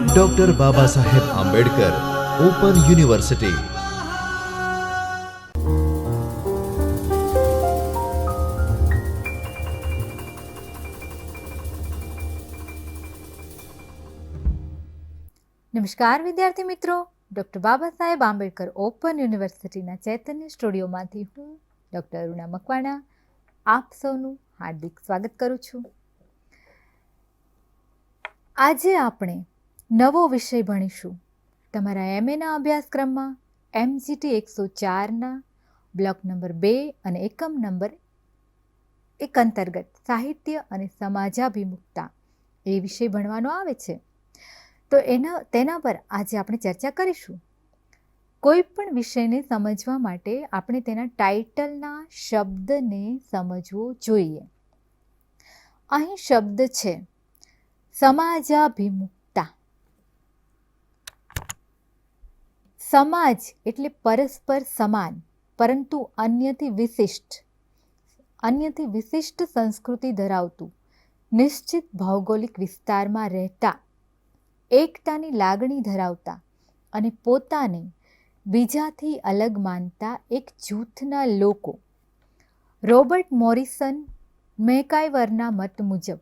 Doctor Baba Saheb Ambedkar open university. નમસ્કાર વિદ્યાર્થી મિત્રો, ડૉક્ટર બાબા સાહેબ આંબેડકર ઓપન યુનિવર્સિટીના ચૈતન્ય સ્ટુડિયોમાંથી હું ડૉક્ટર અરુણા મકવાણા આપ સૌનું હાર્દિક સ્વાગત કરું છું. આજે આપણે નવો વિષય ભણીશું. તમારા એમએના અભ્યાસક્રમમાં MGT 104ના બ્લોક નંબર 2 અને એકમ નંબર 1 અંતર્ગત સાહિત્ય અને સમાજાભિમુખતા એ વિષય ભણવાનો આવે છે. તો તેના પર આજે આપણે ચર્ચા કરીશું. કોઈ પણ વિષયને સમજવા માટે આપણે તેના ટાઇટલના શબ્દને સમજવો જોઈએ. અહીં શબ્દ છે સમાજાભિમુખતા. સમાજ એટલે પરસ્પર સમાન પરંતુ અન્યથી વિશિષ્ટ સંસ્કૃતિ ધરાવતું, નિશ્ચિત ભૌગોલિક વિસ્તારમાં રહેતા, એકતાની લાગણી ધરાવતા અને પોતાને બીજાથી અલગ માનતા એક જૂથના લોકો. રોબર્ટ મોરિસન મેકાઇવરના મત મુજબ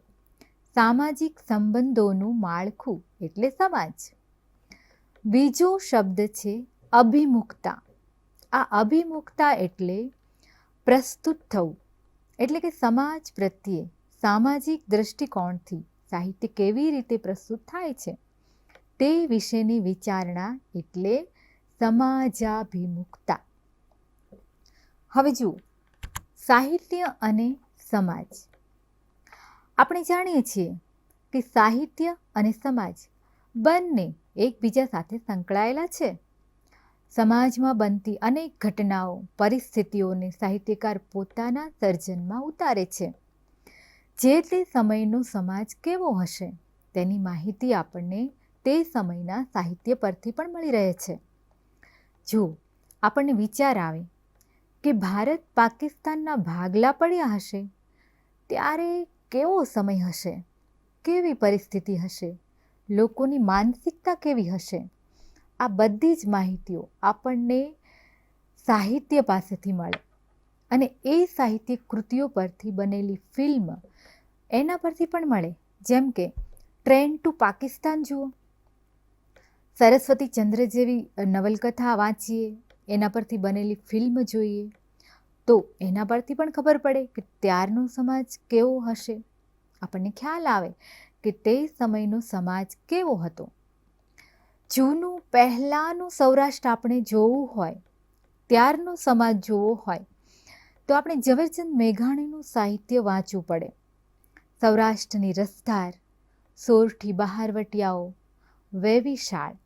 સામાજિક સંબંધોનું માળખું એટલે સમાજ. બીજો શબ્દ છે અભિમુખતા. આ અભિમુખતા એટલે પ્રસ્તુત થવું, એટલે કે સમાજ પ્રત્યે સામાજિક દૃષ્ટિકોણથી સાહિત્ય કેવી રીતે પ્રસ્તુત થાય છે તે વિશેની વિચારણા એટલે સમાજાભિમુખતા. હવે જુઓ, સાહિત્ય અને સમાજ. આપણે જાણીએ છીએ કે સાહિત્ય અને સમાજ બંને એકબીજા સાથે સંકળાયેલા છે. સમાજમાં બનતી અનેક ઘટનાઓ, પરિસ્થિતિઓને સાહિત્યકાર પોતાના સર્જનમાં ઉતારે છે. જે તે સમયનો સમાજ કેવો હશે તેની માહિતી આપણને તે સમયના સાહિત્ય પરથી પણ મળી રહે છે. જો આપણને વિચાર આવે કે ભારત પાકિસ્તાનના ભાગલા પડ્યા હશે ત્યારે કેવો સમય હશે, કેવી પરિસ્થિતિ હશે, લોકોની માનસિકતા કેવી હશે, આ બધી જ માહિતીઓ આપણને સાહિત્ય પાસેથી મળે. અને એ સાહિત્ય કૃતિઓ પરથી બનેલી ફિલ્મ એના પરથી પણ મળે. જેમ કે ટ્રેન ટુ પાકિસ્તાન જુઓ, સરસ્વતી ચંદ્ર જેવી નવલકથા વાંચીએ, એના પરથી બનેલી ફિલ્મ જોઈએ તો એના પરથી પણ ખબર પડે કે ત્યારનો સમાજ કેવો હશે. આપણને ખ્યાલ આવે કે તે સમયનો સમાજ કેવો હતો. જૂનું પહેલાંનું સૌરાષ્ટ્ર આપણે જોવું હોય, ત્યારનો સમાજ જોવો હોય તો આપણે ઝવેરચંદ મેઘાણીનું સાહિત્ય વાંચવું પડે. સૌરાષ્ટ્રની રસધાર, સોરઠી બહારવટિયાઓ, વેવિશાળ,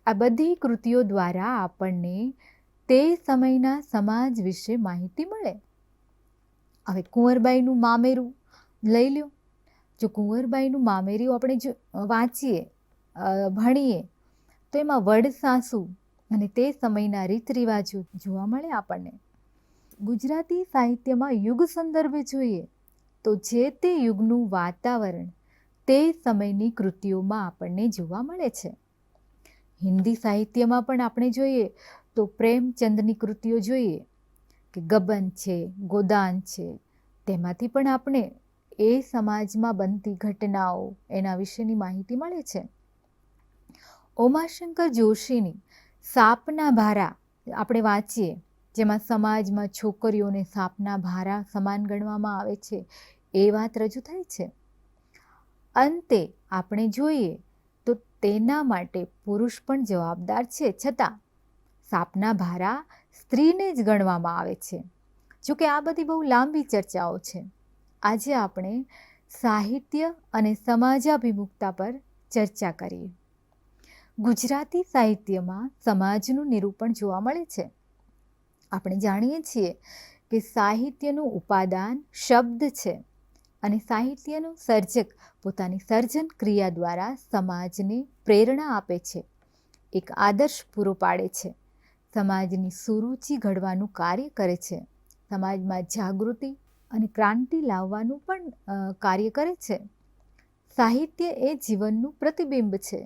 આ બધી કૃતિઓ દ્વારા આપણને તે સમયના સમાજ વિશે માહિતી મળે. હવે કુંવરબાઈનું મામેરું લઈ લો. જો કુંવરબાઈનું મામેરું આપણે જો વાંચીએ, ભણીએ તો એમાં વડસાસુ અને તે સમયના રીત રિવાજો જોવા મળે આપણને. ગુજરાતી સાહિત્યમાં યુગ સંદર્ભે જોઈએ તો જે તે યુગનું વાતાવરણ તે સમયની કૃતિઓમાં આપણને જોવા મળે છે. હિન્દી સાહિત્યમાં પણ આપણે જોઈએ તો પ્રેમચંદની કૃતિઓ જોઈએ કે ગબન છે, ગોદાન છે, તેમાંથી પણ આપણે એ સમાજમાં બનતી ઘટનાઓ એના વિશેની માહિતી મળે છે. ઉમાશંકર જોશીની સાપના ભારા આપણે વાંચીએ, જેમાં સમાજમાં છોકરીઓને સાપના ભારા સમાન ગણવામાં આવે છે, એ વાત રજૂ થાય છે. અંતે આપણે જોઈએ તો તેના માટે પુરુષ પણ જવાબદાર છે, છતાં સાપના ભારા સ્ત્રીને જ ગણવામાં આવે છે. જોકે આ બધી બહુ લાંબી ચર્ચાઓ છે. આજે આપણે સાહિત્ય અને સમાજાભિમુખતા પર ચર્ચા કરીએ. ગુજરાતી સાહિત્યમાં સમાજનું નિરૂપણ જોવા મળે છે. આપણે જાણીએ છીએ કે સાહિત્યનું ઉપાદાન શબ્દ છે અને સાહિત્યનું સર્જક પોતાની સર્જન ક્રિયા દ્વારા સમાજને પ્રેરણા આપે છે, એક આદર્શ પૂરો પાડે છે, સમાજની સુરુચિ ઘડવાનું કાર્ય કરે છે, સમાજમાં જાગૃતિ અને ક્રાંતિ લાવવાનું પણ કાર્ય કરે છે. સાહિત્ય એ જીવનનું પ્રતિબિંબ છે,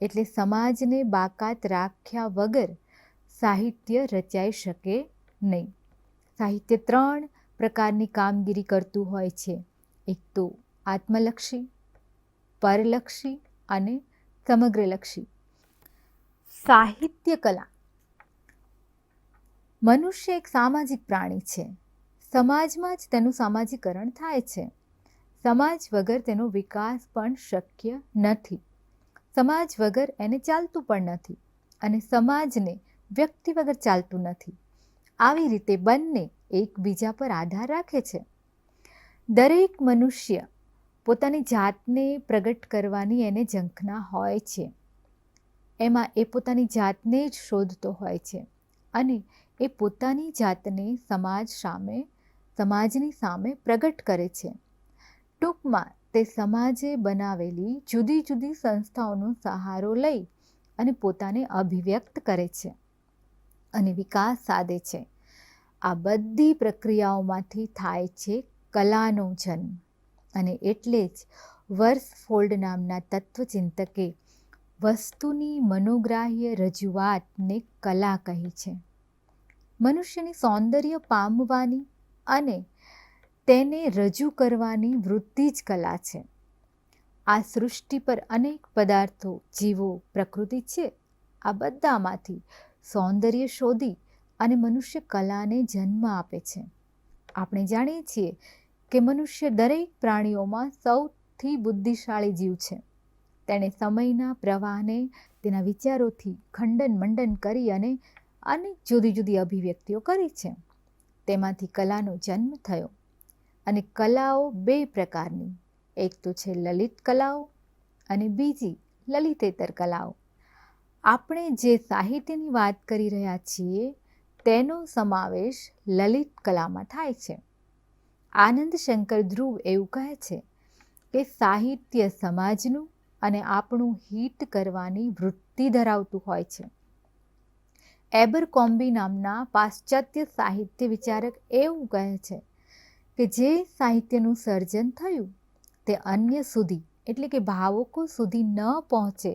એટલે સમાજને બાકાત રાખ્યા વગર સાહિત્ય રચાઈ શકે નહીં. સાહિત્ય 3 પ્રકારની કામગીરી કરતું હોય છે. એક તો આત્મલક્ષી, પરલક્ષી અને સમગ્રલક્ષી. સાહિત્ય કલા. મનુષ્ય એક સામાજિક પ્રાણી છે. સમાજમાં જ તેનું સામાજિકરણ થાય છે. સમાજ વગર તેનો વિકાસ પણ શક્ય નથી. સમાજ વગર એને ચાલતું પણ નથી અને સમાજને વ્યક્તિ વગર ચાલતું નથી. આવી રીતે બંને એકબીજા પર આધાર રાખે છે. દરેક મનુષ્ય પોતાની જાતને પ્રગટ કરવાની એને ઝંખના હોય છે. એમાં એ પોતાની જાતને જ શોધતો હોય છે અને એ પોતાની જાતને સમાજની સામે પ્રગટ કરે છે. ટૂંકમાં તે સમાજે બનાવેલી જુદી જુદી સંસ્થાઓનો સહારો લઈ અને પોતાને અભિવ્યક્ત કરે છે અને વિકાસ સાધે છે. આ બધી પ્રક્રિયાઓમાંથી થાય છે કલાનો જન્મ. અને એટલે જ વર્સફોલ્ડ નામના તત્વચિંતકે વસ્તુની મનોગ્રાહ્ય રજૂઆતને કલા કહી છે. મનુષ્યની સૌંદર્ય પામવાની અને તેને રજૂ કરવાની વૃત્તિ જ કલા છે. આ સૃષ્ટિ પર અનેક પદાર્થો, જીવો, પ્રકૃતિ છે. આ બધામાંથી સૌંદર્ય શોધી અને મનુષ્ય કલાને જન્મ આપે છે. આપણે જાણીએ છીએ કે મનુષ્ય દરેક પ્રાણીઓમાં સૌથી બુદ્ધિશાળી જીવ છે. તેણે સમયના પ્રવાહને તેના વિચારોથી ખંડન મંડન કરી અને અનેક જુદી જુદી અભિવ્યક્તિઓ કરી છે. તેમાંથી કલાનો જન્મ થયો. અને કલાઓ 2 પ્રકારની, એક તો છે લલિત કલાઓ અને બીજી લલિતેતર કલાઓ. આપણે જે સાહિત્યની વાત કરી રહ્યા છીએ તેનો સમાવેશ લલિત કલામાં થાય છે. આનંદ શંકર ધ્રુવ એવું કહે છે કે સાહિત્ય સમાજનું અને આપણું હિત કરવાની વૃત્તિ ધરાવતું હોય છે. એબરકોમ્બી નામના પાશ્ચાત્ય સાહિત્ય વિચારક એવું કહે છે કે જે સાહિત્યનું સર્જન થયું તે અન્ય સુધી એટલે કે ભાવુકો સુધી ન પહોંચે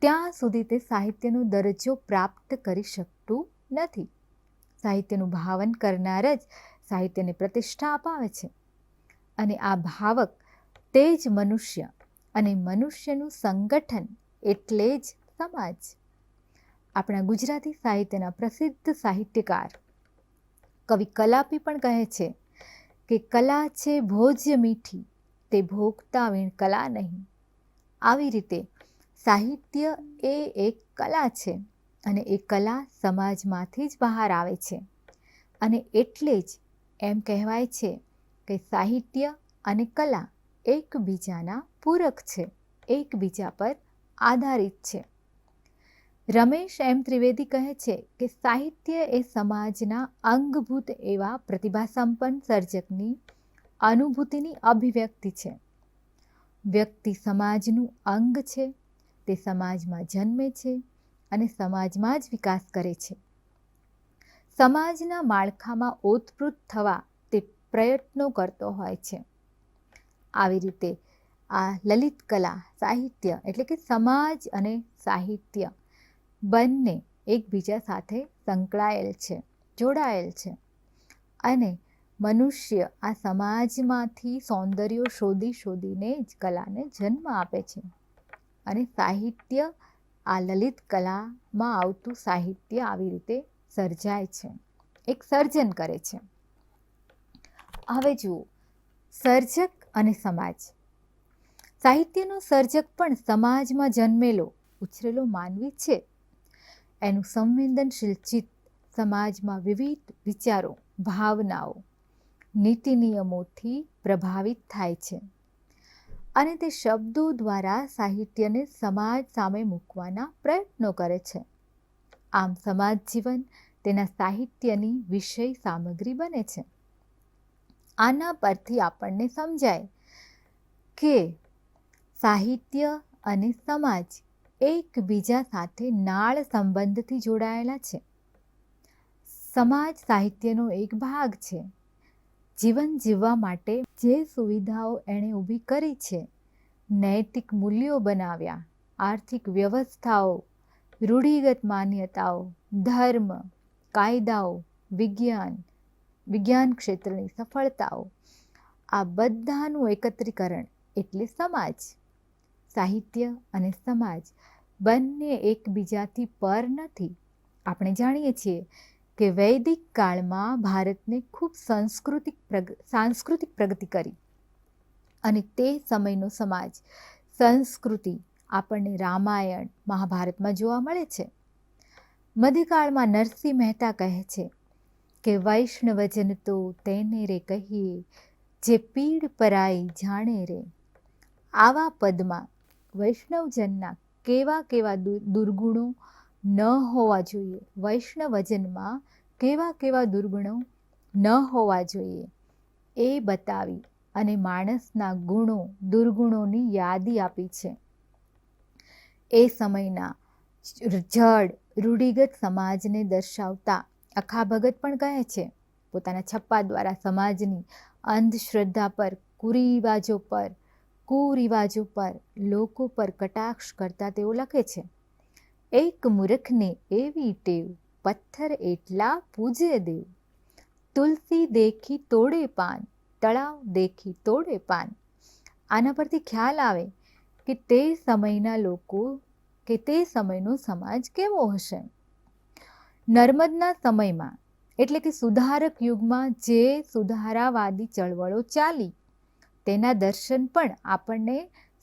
ત્યાં સુધી તે સાહિત્યનો દરજ્જો પ્રાપ્ત કરી શકતું નથી. સાહિત્યનું ભાવન કરનાર જ સાહિત્યને પ્રતિષ્ઠા અપાવે છે અને આ ભાવક તે જ મનુષ્ય અને મનુષ્યનું સંગઠન એટલે જ સમાજ. આપણા ગુજરાતી સાહિત્યના પ્રસિદ્ધ સાહિત્યકાર કવિ કલાપી પણ કહે છે કે કલા છે ભોજ્ય મીઠી, તે ભોગતા વીણ કલા નહીં. આવી રીતે સાહિત્ય એ એક કલા છે અને એ કલા સમાજમાંથી જ બહાર આવે છે. અને એટલે જ એમ કહેવાય છે કે સાહિત્ય અને કલા એકબીજાના પૂરક છે, એકબીજા પર આધારિત છે. રમેશ એમ ત્રિવેદી કહે છે કે સાહિત્ય એ સમાજના અંગભૂત એવા પ્રતિભાસંપન્ન સર્જકની અનુભૂતિની અભિવ્યક્તિ છે. વ્યક્તિ સમાજનું અંગ છે, તે સમાજમાં જન્મે છે અને સમાજમાં જ વિકાસ કરે છે. સમાજના માળખામાં ઓતપ્રોત થવા તે પ્રયત્નો કરતો હોય છે. આવી રીતે આ લલિત કલા સાહિત્ય એટલે કે સમાજ અને સાહિત્ય બંને એકબીજા સાથે સંકળાયેલ છે, જોડાયેલ છે. અને મનુષ્ય આ સમાજમાંથી સૌંદર્યો શોધીને જ કલાને જન્મ આપે છે. અને સાહિત્ય આ લલિત કલામાં આવતું સાહિત્ય આવી રીતે સર્જાય છે, એક સર્જન કરે છે. હવે જુઓ, સર્જક અને સમાજ. સાહિત્યનો સર્જક પણ સમાજમાં જન્મેલો ઉછરેલો માનવી છે. એનું સંવેદનશીલ ચિત્ત સમાજમાં વિવિધ વિચારો, ભાવનાઓ, નીતિ નિયમોથી પ્રભાવિત થાય છે અને તે શબ્દો દ્વારા સાહિત્યને સમાજ સામે મૂકવાના પ્રયત્નો કરે છે. આમ સમાજ જીવન તેના સાહિત્યની વિષય સામગ્રી બને છે. આના પરથી આપણને સમજાય કે સાહિત્ય અને સમાજ એકબીજા સાથે નાળ સંબંધથી જોડાયેલા છે. સમાજ સાહિત્યનો એક ભાગ છે. જીવન જીવવા માટે જે સુવિધાઓ એણે ઊભી કરી છે નૈતિક મૂલ્યો બનાવ્યા, આર્થિક વ્યવસ્થાઓ, રૂઢિગત માન્યતાઓ, ધર્મ, કાયદાઓ, વિજ્ઞાન ક્ષેત્રની સફળતાઓ, આ બધાનું એકત્રીકરણ એટલે સમાજ. સાહિત્ય અને સમાજ બંને એકબીજાથી પર નથી. આપણે જાણીએ છીએ કે વૈદિક કાળમાં ભારતને ખૂબ સાંસ્કૃતિક પ્રગતિ કરી અને તે સમયનો સમાજ સંસ્કૃતિ આપણને રામાયણ મહાભારતમાં જોવા મળે છે. મધ્યકાળમાં નરસિંહ મહેતા કહે છે કે વૈષ્ણવજન તો તેને રે કહીએ જે પીડ પરાઈ જાણે રે. આવા પદમાં વૈષ્ણવજનના કેવા કેવા દુર્ગુણો ન હોવા જોઈએ, વૈષ્ણવજનમાં કેવા કેવા દુર્ગુણો ન હોવા જોઈએ એ બતાવી અને માણસના ગુણો દુર્ગુણોની યાદી આપી છે. એ સમયના જડ રૂઢિગત સમાજને દર્શાવતા અખા ભગત પણ કહે છે, પોતાના છપ્પા દ્વારા સમાજની અંધશ્રદ્ધા પર, કુરિવાજો પર લોકો પર કટાક્ષ કરતા તેઓ લખે છે, એક મૂર્ખને એવી ટેવ, પથ્થર એટલા પૂજે દેવ. તુલસી દેખી તોડે પાન, તળાવ દેખી તોડે પાન. આના પરથી ખ્યાલ આવે કે તે સમયના લોકો કે તે સમયનો સમાજ કેવો હશે. નર્મદના સમયમાં એટલે કે સુધારક યુગમાં જે સુધારાવાદી ચળવળો ચાલી તેના દર્શન પણ આપણને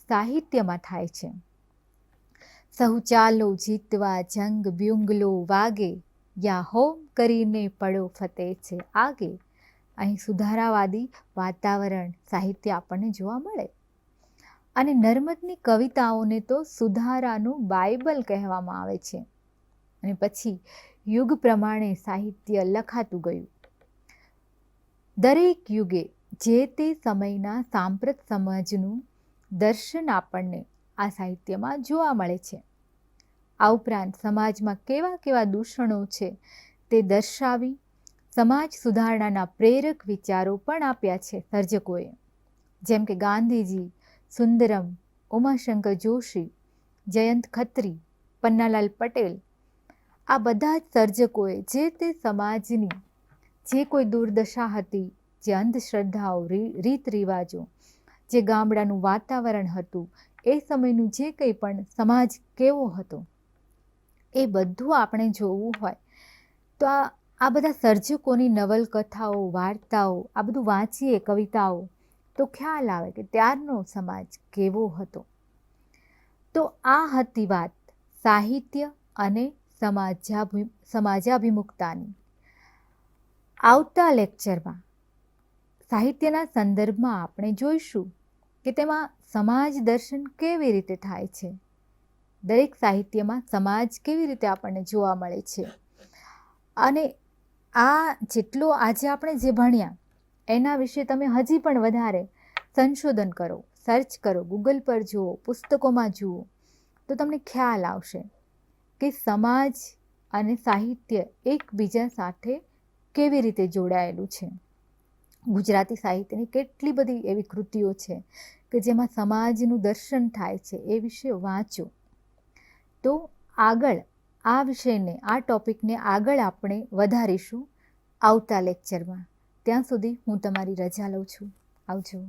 સાહિત્યમાં થાય છે. સહુ ચાલો જીતવા જંગ બ્યુંગલો વાગે, યા હોમ કરીને પડો ફતે છે આગે. અહીં સુધારાવાદી વાતાવરણ સાહિત્ય આપણને જોવા મળે. અને નર્મદની કવિતાઓને તો સુધારાનું બાઇબલ કહેવામાં આવે છે. અને પછી યુગ પ્રમાણે સાહિત્ય લખાતું ગયું. દરેક યુગે જે તે સમયના સાંપ્રત સમાજનું દર્શન આપણને આ સાહિત્યમાં જોવા મળે છે. આ ઉપરાંત સમાજમાં કેવા કેવા દૂષણો છે તે દર્શાવી સમાજ સુધારણાના પ્રેરક વિચારો પણ આપ્યા છે સર્જકોએ, જેમ કે ગાંધીજી, સુંદરમ, ઉમાશંકર જોશી, જયંત ખત્રી, પન્નાલાલ પટેલ. આ બધા જ સર્જકોએ જે તે સમાજની જે કોઈ દુર્દશા હતી, જે અંધશ્રદ્ધાઓ, રીત રિવાજો, જે ગામડાનું વાતાવરણ હતું, એ સમયનું જે કંઈ પણ સમાજ કેવો હતો એ બધું આપણે જોવું હોય તો આ બધા સર્જકોની નવલકથાઓ, વાર્તાઓ, આ બધું વાંચીએ, કવિતાઓ, તો ખ્યાલ આવે કે ત્યારનો સમાજ કેવો હતો. તો આ હતી વાત સાહિત્ય અને સમાજાભિમુખતાની. આવતા લેક્ચરમાં સાહિત્યના સંદર્ભમાં આપણે જોઈશું કે તેમાં સમાજ દર્શન કેવી રીતે થાય છે, દરેક સાહિત્યમાં સમાજ કેવી રીતે આપણને જોવા મળે છે. અને આ જેટલો આજે આપણે જે ભણ્યા એના વિશે તમે હજી પણ વધારે સંશોધન કરો, સર્ચ કરો, ગૂગલ પર જુઓ, પુસ્તકોમાં જુઓ, તો તમને ખ્યાલ આવશે કે સમાજ અને સાહિત્ય એકબીજા સાથે કેવી રીતે જોડાયેલું છે. ગુજરાતી સાહિત્યની કેટલી બધી એવી કૃતિઓ છે કે જેમાં સમાજનું દર્શન થાય છે, એ વિશે વાંચો. તો આગળ આ વિષયને, આ ટૉપિકને આગળ આપણે વધારીશું આવતા લેક્ચરમાં. ત્યાં સુધી હું તમારી રજા લઉં છું. આવજો.